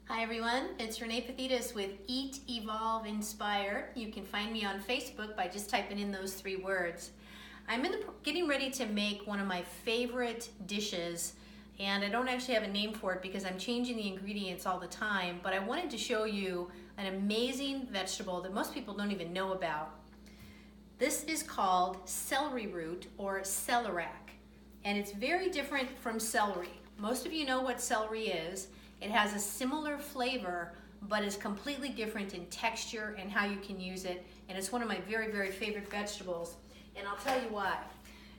Hi everyone, it's Renee Pathitas with Eat, Evolve, Inspire. You can find me on Facebook by just typing in those 3 words. I'm getting ready to make one of my favorite dishes, and I don't actually have a name for it because I'm changing the ingredients all the time, but I wanted to show you an amazing vegetable that most people don't even know about. This is called celery root or celeriac, and it's very different from celery. Most of you know what celery is. It has a similar flavor, but is completely different in texture and how you can use it. And it's one of my very, very favorite vegetables. And I'll tell you why.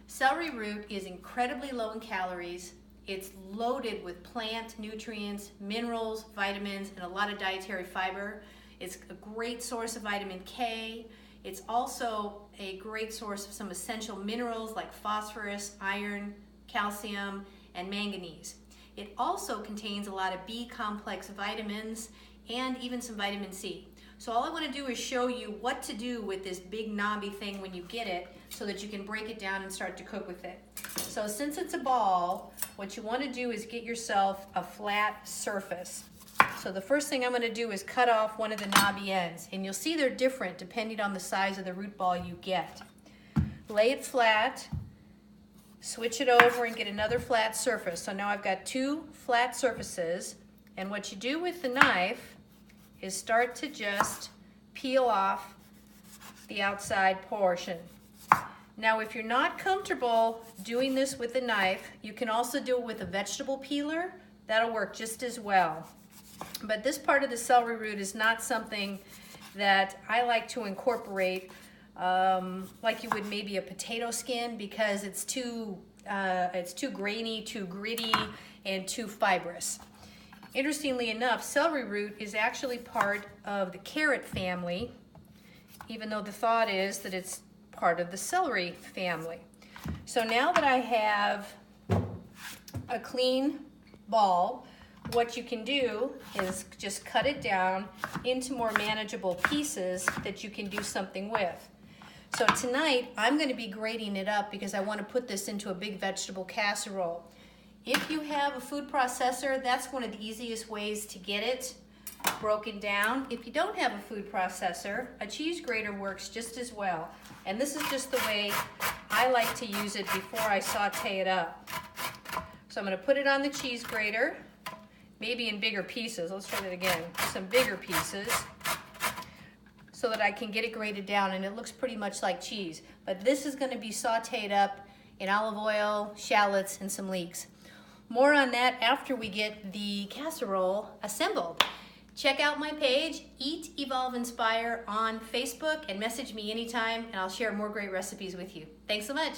Celery root is incredibly low in calories. It's loaded with plant nutrients, minerals, vitamins, and a lot of dietary fiber. It's a great source of vitamin K. It's also a great source of some essential minerals like phosphorus, iron, calcium, and manganese. It also contains a lot of B complex vitamins and even some vitamin C. So all I want to do is show you what to do with this big knobby thing when you get it so that you can break it down and start to cook with it. So since it's a ball, what you want to do is get yourself a flat surface. So the first thing I'm going to do is cut off one of the knobby ends, and you'll see they're different depending on the size of the root ball you get. Lay it flat. Switch it over and get another flat surface. So now I've got 2 flat surfaces, and what you do with the knife is start to just peel off the outside portion. Now if you're not comfortable doing this with a knife, you can also do it with a vegetable peeler. That'll work just as well. But this part of the celery root is not something that I like to incorporate like you would maybe a potato skin, because it's too grainy, too gritty, and too fibrous. Interestingly enough, celery root is actually part of the carrot family, even though the thought is that it's part of the celery family. So now that I have a clean ball, what you can do is just cut it down into more manageable pieces that you can do something with. So tonight, I'm going to be grating it up because I want to put this into a big vegetable casserole. If you have a food processor, that's one of the easiest ways to get it broken down. If you don't have a food processor, a cheese grater works just as well. And this is just the way I like to use it before I saute it up. So I'm going to put it on the cheese grater, maybe in bigger pieces. Let's try that again. Some bigger pieces, so that I can get it grated down, and it looks pretty much like cheese. But this is going to be sauteed up in olive oil, shallots, and some leeks. More on that after we get the casserole assembled. Check out my page, Eat, Evolve, Inspire on Facebook, and message me anytime, and I'll share more great recipes with you. Thanks so much.